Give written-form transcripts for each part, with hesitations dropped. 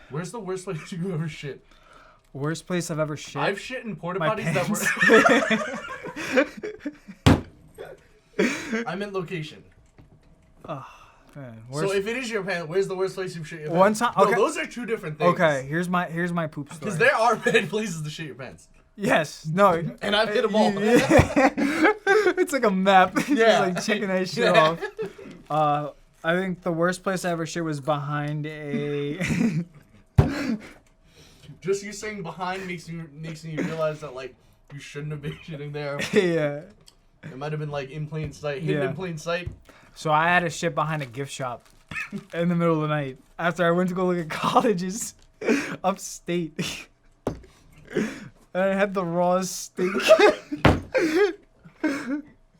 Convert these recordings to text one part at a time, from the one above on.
Where's the worst place you ever shit? Worst place I've ever shit? I've shit in porta My potties that pants. were... I meant location. Man, So if it is your pants, where's the worst place you've shit your pants? One time, okay. No, those are two different things. Okay, here's my poop story. Because there are bad places to shit your pants. Yes, no. And I've hit them all. It's like a map. Yeah. Just like checking that shit off. I think the worst place I ever shit was behind a... Just you saying behind makes me realize that, like, you shouldn't have been shitting there. Yeah. It might have been, like, in plain sight. Hidden in plain sight. So I had to shit behind a gift shop in the middle of the night after I went to go look at colleges upstate. And I had the rawest stink.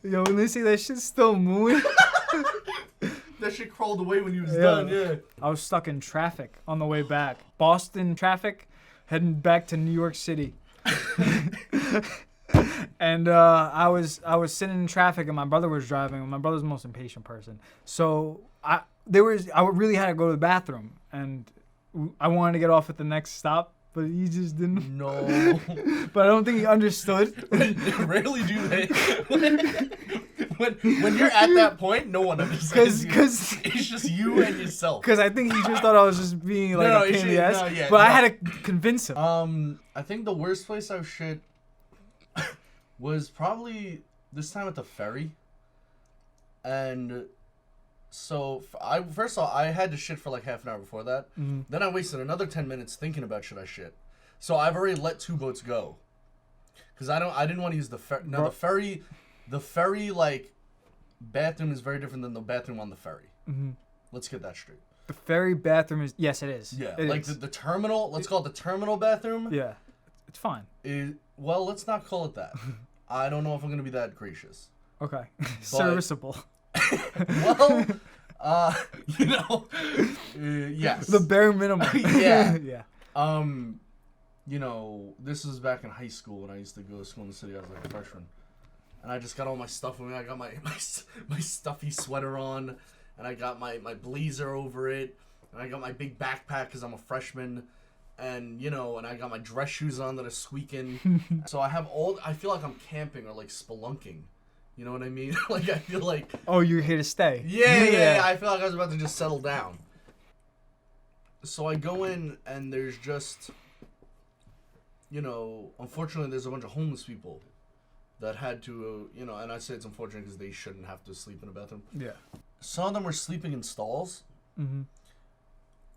Yo, when they say that shit's still moving. That shit crawled away when he was done, yeah. I was stuck in traffic on the way back. Boston traffic, heading back to New York City. And I was sitting in traffic and my brother was driving. And my brother's the most impatient person. So I really had to go to the bathroom. And I wanted to get off at the next stop. But he just didn't. No. But I don't think he understood. Rarely do they. When you're at that point, no one understands you. Because it's just you and yourself. Because I think he just thought I was just being like a pain in the ass. But I had to convince him. I think the worst place I've shit was probably this time at the ferry. And so first of all, I had to shit for like half an hour before that. Mm-hmm. Then I wasted another 10 minutes thinking about should I shit. So I've already let 2 boats go. Cause I didn't want to use the ferry. Now the ferry like bathroom is very different than the bathroom on the ferry. Mm-hmm. Let's get that straight. The ferry bathroom is, yes, it is. Yeah, it like the terminal. Let's call it the terminal bathroom. Yeah, it's fine. Well, let's not call it that. I don't know if I'm gonna be that gracious. Okay, serviceable. Well, yes. The bare minimum. Yeah. Yeah. This was back in high school when I used to go to school in the city. I was like a freshman, and I just got all my stuff with me. I got my stuffy sweater on, and I got my blazer over it, and I got my big backpack because I'm a freshman, and and I got my dress shoes on that are squeaking. So I feel like I'm camping or like spelunking. You know what I mean? Like, I feel like... Oh, you're here to stay. Yeah. I feel like I was about to just settle down. So I go in, and there's just... unfortunately, there's a bunch of homeless people that had to, and I say it's unfortunate because they shouldn't have to sleep in a bathroom. Yeah. Some of them were sleeping in stalls. Mm-hmm.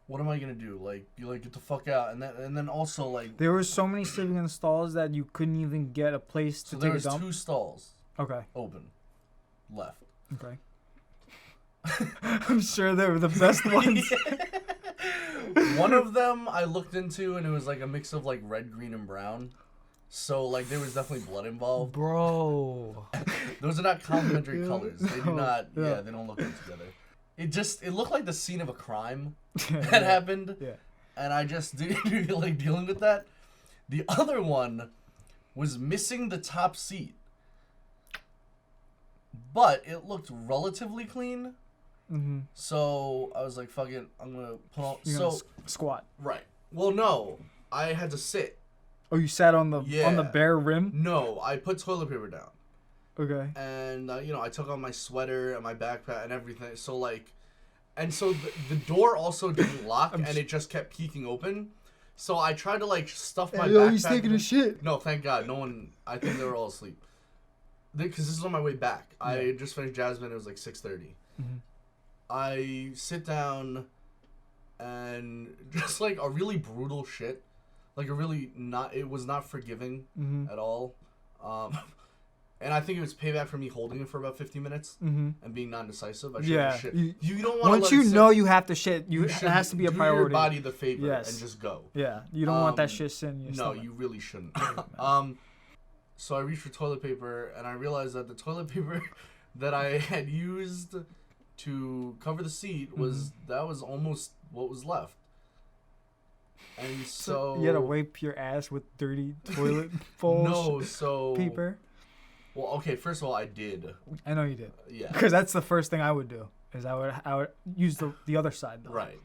What am I going to do? Like, get the fuck out. And then also, like... There were so many sleeping in stalls that you couldn't even get a place to take a dump. So there was 2 stalls. Okay. Open. Left. Okay. I'm sure they were the best ones. One of them I looked into, and it was like a mix of like red, green, and brown. So like there was definitely blood involved. Bro. Those are not complementary colors. They do not. Yeah, they don't look good together. It looked like the scene of a crime that happened. Yeah. And I just didn't feel like dealing with that. The other one was missing the top seat. But it looked relatively clean. Mm-hmm. So I was like, fuck it, I'm going to put on... Squat. Right. Well, no. I had to sit. Oh, you sat on the bare rim? No, I put toilet paper down. Okay. And, I took off my sweater and my backpack and everything. So, like... And so the door also didn't lock, and it just kept keeking open. So I tried to, like, stuff my backpack... he's taking a shit. No, thank God. No one... I think they were all asleep. Because this is on my way back. Yeah. I just finished Jasmine. It was like 6:30. Mm-hmm. I sit down and just like a really brutal shit. Like a really it was not forgiving at all. And I think it was payback for me holding it for about 50 minutes and being non-decisive. I should shit. You don't want to once you know you have to shit, it has to be a priority. Do your body the favor and just go. Yeah, you don't want that shit sitting in your stomach. No, you really shouldn't. So I reached for toilet paper, and I realized that the toilet paper that I had used to cover the seat was almost what was left. And so you had to wipe your ass with dirty toilet bowl paper. Well, okay, first of all, I did. I know you did. Yeah. Because that's the first thing I would do. Is I would use the other side though. Right.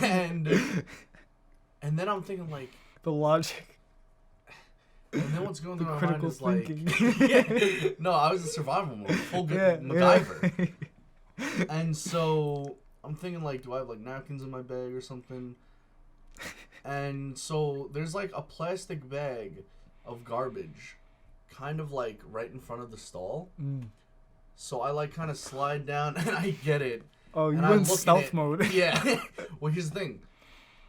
And And then I'm thinking like, The logic. and then what's going The through my mind critical is like, thinking. yeah, no, I was in survival mode, full good Yeah, MacGyver. And so I'm thinking like, do I have like napkins in my bag or something? And so there's like a plastic bag of garbage, kind of like right in front of the stall. So I like kind of slide down and I get it. Oh, you and went stealth mode. Yeah. Well, here's the thing.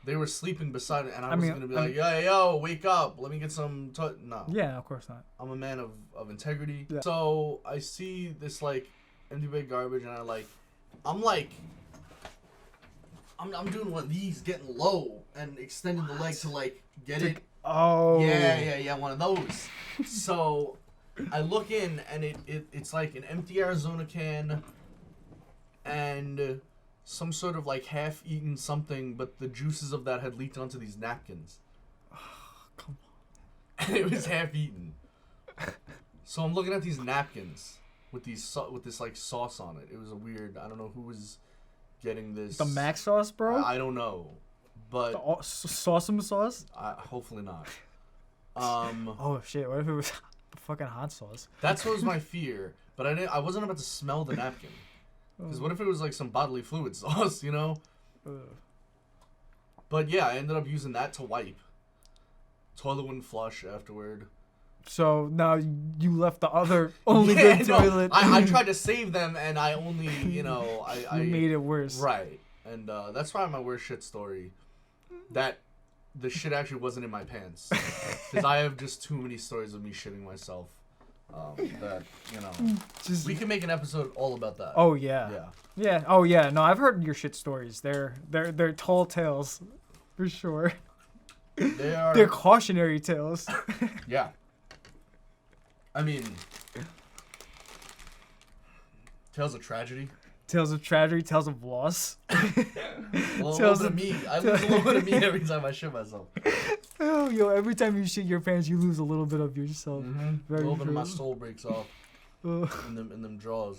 They were sleeping beside it, and I wasn't gonna be like, yo, wake up, let me get some. No. Yeah, of course not. I'm a man of integrity. Yeah. So I see this like empty bag garbage, and I'm doing one of these, getting low and extending the leg to like get it. Oh. Yeah, one of those. So I look in, and it's like an empty Arizona can, and some sort of like half-eaten something, but the juices of that had leaked onto these napkins. Come on. And it was half-eaten. So I'm looking at these napkins with this like sauce on it. It was a weird. I don't know who was getting this. The mac sauce, bro. I don't know, but the sauce. Hopefully not. Oh shit! What if it was the fucking hot sauce? That's what was my fear, but I wasn't about to smell the napkin. Because what if it was like some bodily fluid sauce, you know? But yeah, I ended up using that to wipe. Toilet wouldn't flush afterward. So now you left the other only good toilet. I tried to save them, and I only, I made it worse. Right. And that's probably my worst shit story. That the shit actually wasn't in my pants. Because I have just too many stories of me shitting myself. That, we can make an episode all about that. Oh yeah. Yeah. Yeah. Oh yeah. No, I've heard your shit stories. They're tall tales, for sure. They're cautionary tales. Yeah. I mean, tales of tragedy. Tales of tragedy, tales of loss. Well, a little bit of me. I lose a little bit of me every time I shit myself. Oh, yo, every time you shit your pants, you lose a little bit of yourself. Mm-hmm. A little bit of my soul breaks off in them drawers.